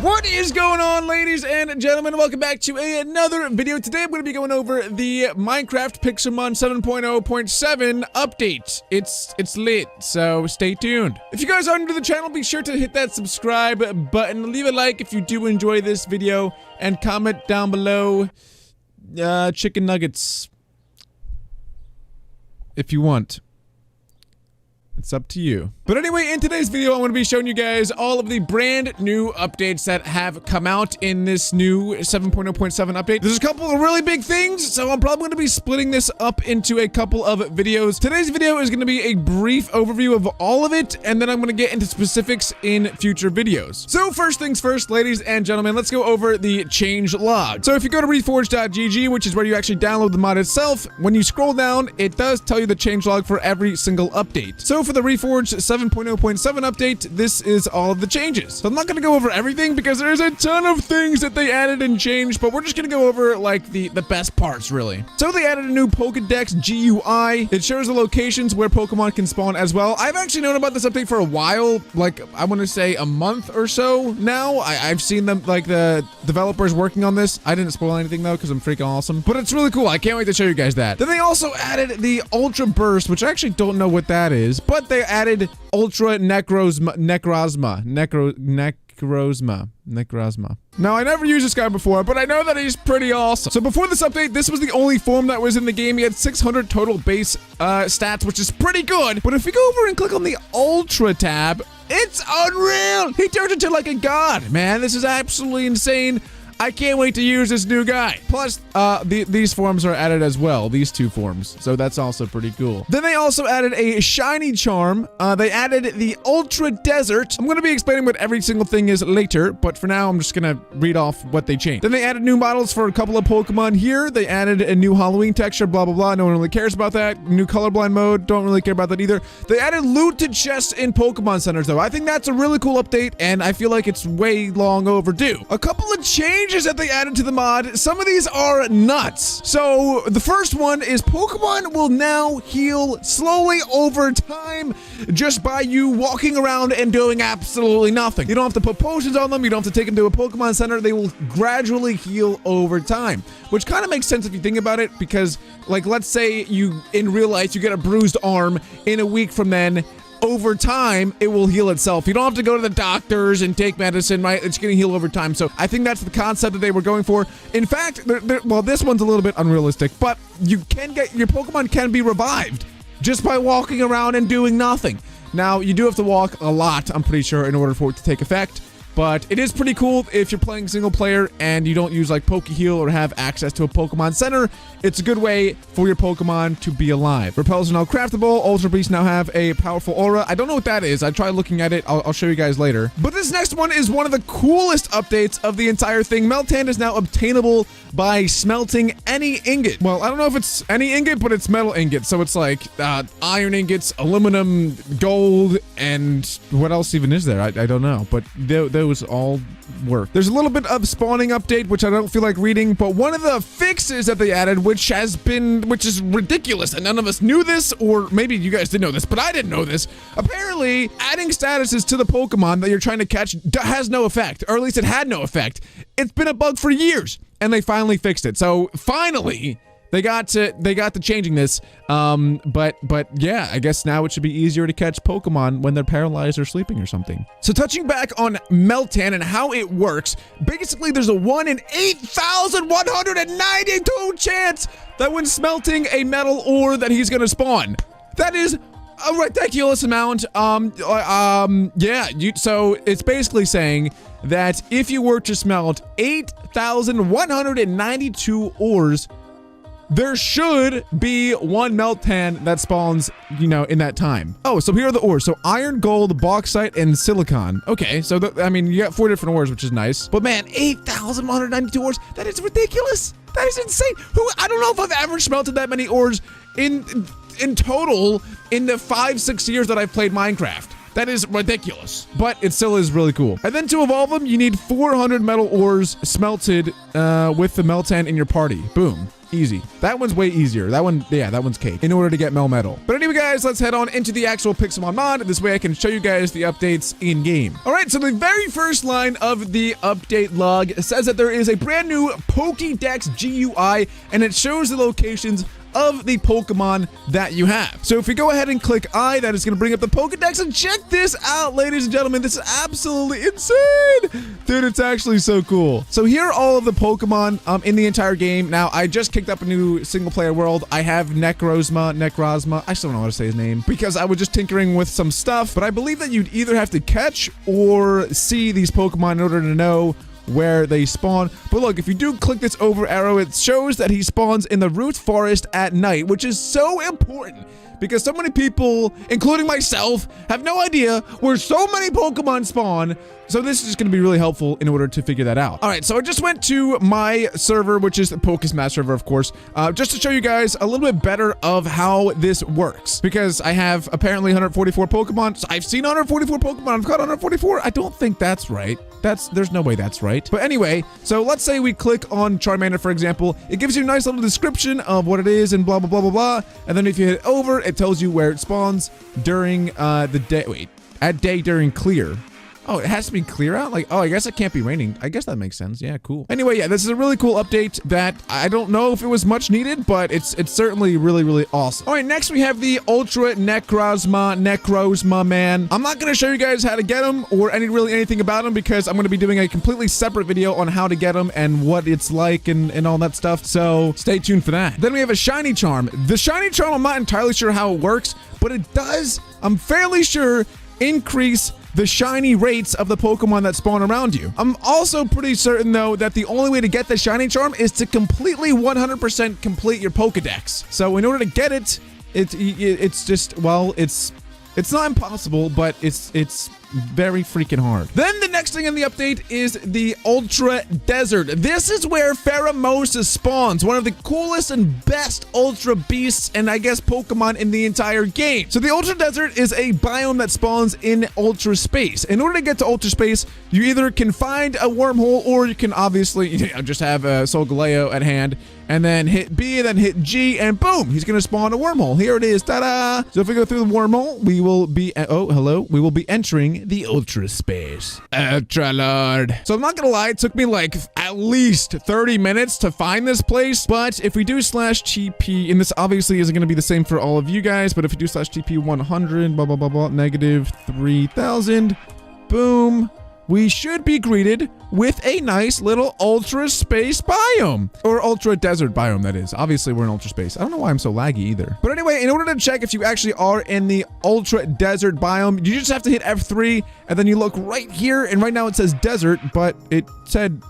What is going on, ladies and gentlemen? Welcome back to another video. Today I'm going to be going over the Minecraft Pixelmon 7.0.7 update. It's lit, so stay tuned. If you guys are new to the channel, be sure to hit that subscribe button, leave a like if you do enjoy this video, and comment down below chicken nuggets if you want. It's up to you. But anyway, in today's video, I'm going to be showing you guys all of the brand new updates that have come out in this new 7.0.7 update. There's a couple of really big things, so I'm probably going to be splitting this up into a couple of videos. Today's video is going to be a brief overview of all of it, and then I'm going to get into specifics in future videos. So first things first, ladies and gentlemen, let's go over the change log. So if you go to reforge.gg, which is where you actually download the mod itself, when you scroll down, it does tell you the change log for every single update. So for the Reforged 7.0.7 update, this is all of the changes. So I'm not going to go over everything because there's a ton of things that they added and changed, but we're just going to go over like the best parts, really. So they added a new Pokedex GUI. It shows the locations where Pokemon can spawn as well. I've actually known about this update for a while, like I want to say a month or so now. I've seen them, like the developers working on this. I didn't spoil anything though because I'm freaking awesome, but it's really cool. I can't wait to show you guys that. Then they also added the Ultra Burst, which I actually don't know what that is, but they added Ultra Necrozma. Now, I never used this guy before, but I know that he's pretty awesome. So before this update, this was the only form that was in the game. He had 600 total base stats, which is pretty good. But if you go over and click on the Ultra tab, it's unreal. He turns into like a god, man. This is absolutely insane. I can't wait to use this new guy. Plus, these forms are added as well, these two forms. So that's also pretty cool. Then they also added a shiny charm. They added the Ultra Desert. I'm going to be explaining what every single thing is later, but for now, I'm just going to read off what they changed. Then they added new models for a couple of Pokemon here. They added a new Halloween texture, blah, blah, blah. No one really cares about that. New colorblind mode. Don't really care about that either. They added loot to chests in Pokemon centers, though. I think that's a really cool update, and I feel like it's way long overdue. A couple of changes that they added to the mod. Some of these are nuts. So the first one is Pokemon will now heal slowly over time just by you walking around and doing absolutely nothing. You don't have to put potions on them. You don't have to take them to a Pokemon center. They will gradually heal over time, which kind of makes sense if you think about it, because like, let's say you in real life, you get a bruised arm. In a week from then, over time, it will heal itself. You don't have to go to the doctors and take medicine, right? It's going to heal over time. So I think that's the concept that they were going for. In fact, well, this one's a little bit unrealistic, but you can get, your Pokemon can be revived just by walking around and doing nothing. Now, you do have to walk a lot, I'm pretty sure, in order for it to take effect. But it is pretty cool if you're playing single player and you don't use like Pokeheal or have access to a Pokemon Center. It's a good way for your Pokemon to be alive. Repels are now craftable. Ultra Beasts now have a powerful aura. I don't know what that is. I tried looking at it. I'll show you guys later. But this next one is one of the coolest updates of the entire thing. Meltan is now obtainable by smelting any ingot. Well, I don't know if it's any ingot, but it's metal ingot. So it's like iron ingots, aluminum, gold, and what else even is there? I don't know. But those all work. There's a little bit of spawning update, which I don't feel like reading, but one of the fixes that they added, which is ridiculous, and none of us knew this, or maybe you guys did know this, but I didn't know this. Apparently, adding statuses to the Pokemon that you're trying to catch has no effect, or at least it had no effect. It's been a bug for years, and they finally fixed it. So finally, they got to changing this, but yeah, I guess now it should be easier to catch Pokemon when they're paralyzed or sleeping or something. So touching back on Meltan and how it works, basically there's a 1 in 8,192 chance that when smelting a metal ore that he's gonna spawn. That is a ridiculous amount. Yeah, so it's basically saying that if you were to smelt 8,192 ores, there should be one Meltan that spawns, you know, in that time. Oh, so here are the ores. So iron, gold, bauxite, and silicon. Okay, so I mean, you got 4 different ores, which is nice. But man, 8,192 ores, that is ridiculous. That is insane. I don't know if I've ever smelted that many ores in total in the 5-6 years that I've played Minecraft. That is ridiculous, but it still is really cool. And then to evolve them, you need 400 metal ores smelted with the Meltan in your party. Boom. Easy. That one's way easier. That one, yeah, that one's cake in order to get Melmetal. But anyway, guys, let's head on into the actual Pixelmon mod. This way I can show you guys the updates in game. All right, so the very first line of the update log says that there is a brand new Pokedex GUI, and it shows the locations of the Pokemon that you have. So if we go ahead and click I, that is going to bring up the Pokedex, and check this out, ladies and gentlemen. This is absolutely insane. Dude, it's actually so cool. So here are all of the Pokemon in the entire game. Now, I just kicked up a new single player world. I have Necrozma. I still don't know how to say his name because I was just tinkering with some stuff, but I believe that you'd either have to catch or see these Pokemon in order to know where they spawn. But look, if you do click this over arrow, it shows that he spawns in the root forest at night, which is so important because so many people, including myself, have no idea where so many Pokemon spawn. So this is going to be really helpful in order to figure that out. All right, so I just went to my server, which is the Pokesmon server, of course, just to show you guys a little bit better of how this works, because I have apparently 144 Pokemon. So I've seen 144 Pokemon. I've caught 144. I don't think that's right. There's no way that's right. But anyway, so let's say we click on Charmander, for example. It gives you a nice little description of what it is and blah, blah, blah, blah, blah. And then if you hit over, it tells you where it spawns during the day. Wait, at day during clear. Oh, it has to be clear out? Like, oh, I guess it can't be raining. I guess that makes sense. Yeah, cool. Anyway, yeah, this is a really cool update that I don't know if it was much needed, but it's certainly really, really awesome. All right, next we have the Ultra Necrozma, man. I'm not going to show you guys how to get him or really anything about him because I'm going to be doing a completely separate video on how to get him and what it's like and all that stuff. So stay tuned for that. Then we have a Shiny Charm. The Shiny Charm, I'm not entirely sure how it works, but it does, I'm fairly sure, increase the shiny rates of the Pokemon that spawn around you. I'm also pretty certain, though, that the only way to get the Shiny Charm is to completely 100% complete your Pokedex. So in order to get it, it's just, well, it's not impossible, but it's very freaking hard. Then the next thing in the update is the Ultra Desert. This is where Pheromosa spawns, one of the coolest and best Ultra Beasts and I guess Pokemon in the entire game. So the Ultra Desert is a biome that spawns in Ultra Space. In order to get to Ultra Space, you either can find a wormhole or you can obviously just have a Solgaleo at hand and then hit B, then hit G, and boom, he's gonna spawn a wormhole. Here it is, ta-da! So if we go through the wormhole, we will be, we will be entering the Ultra Space. Ultra Lord. So I'm not gonna lie, it took me like at least 30 minutes to find this place, but if we do /TP, and this obviously isn't gonna be the same for all of you guys, but if we do /TP 100, blah, blah, blah, blah, negative 3,000, boom, we should be greeted with a nice little Ultra Space biome. Or Ultra Desert biome, that is. Obviously, we're in Ultra Space. I don't know why I'm so laggy either. But anyway, in order to check if you actually are in the Ultra Desert biome, you just have to hit F3, and then you look right here, and right now it says Desert, but it said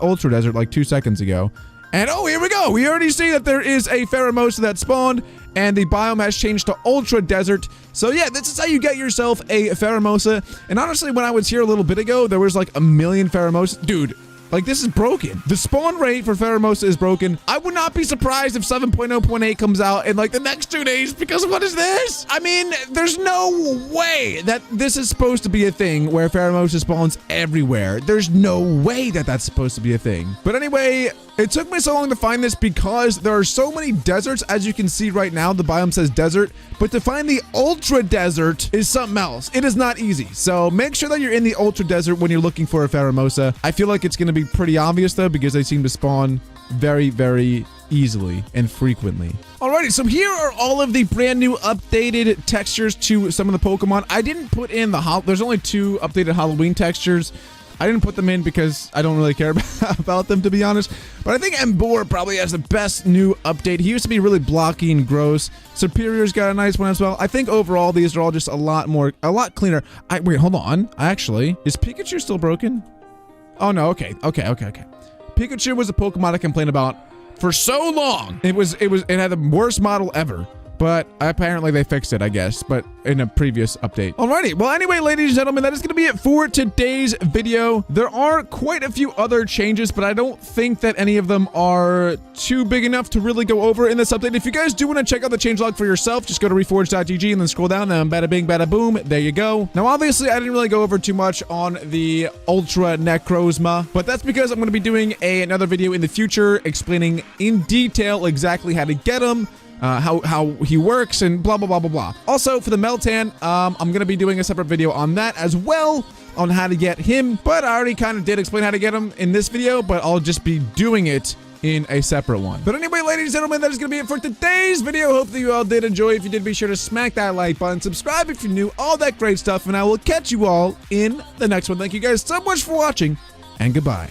Ultra Desert like 2 seconds ago. And oh, here we go. We already see that there is a Pheromosa that spawned, and the biome has changed to Ultra Desert. So yeah, this is how you get yourself a Pheromosa. And honestly, when I was here a little bit ago, there was like a million Pheromosa. Dude, like this is broken. The spawn rate for Pheromosa is broken. I would not be surprised if 7.0.8 comes out in like the next 2 days because what is this? I mean, there's no way that this is supposed to be a thing where Pheromosa spawns everywhere. There's no way that that's supposed to be a thing. But anyway, it took me so long to find this because there are so many deserts. As you can see right now, the biome says desert, but to find the Ultra Desert is something else. It is not easy. So make sure that you're in the Ultra Desert when you're looking for a Pheromosa. I feel like it's going to be pretty obvious though, because they seem to spawn very, very easily and frequently. Alrighty, so here are all of the brand new updated textures to some of the Pokemon. I didn't put in there's only 2 updated Halloween textures. I didn't put them in because I don't really care about them, to be honest. But I think Emboar probably has the best new update. He used to be really blocky and gross. Superior's got a nice one as well. I think overall these are all just a lot cleaner. Wait, hold on. Actually, is Pikachu still broken? Oh no, okay. Pikachu was a Pokemon I complained about for so long. It had the worst model ever. but apparently they fixed it, I guess, but in a previous update. Alrighty, well anyway, ladies and gentlemen, that is going to be it for today's video. There are quite a few other changes, but I don't think that any of them are too big enough to really go over in this update. If you guys do want to check out the changelog for yourself, just go to reforge.gg and then scroll down, and bada bing, bada boom, there you go. Now, obviously, I didn't really go over too much on the Ultra Necrozma, but that's because I'm going to be doing another video in the future explaining in detail exactly how to get him, how he works, and blah, blah, blah, blah, blah. Also, for the Meltan, I'm going to be doing a separate video on that as well, on how to get him, but I already kind of did explain how to get him in this video, but I'll just be doing it in a separate one. But anyway, ladies and gentlemen, that is going to be it for today's video. Hope that you all did enjoy. If you did, be sure to smack that like button, subscribe if you're new, all that great stuff, and I will catch you all in the next one. Thank you guys so much for watching, and goodbye.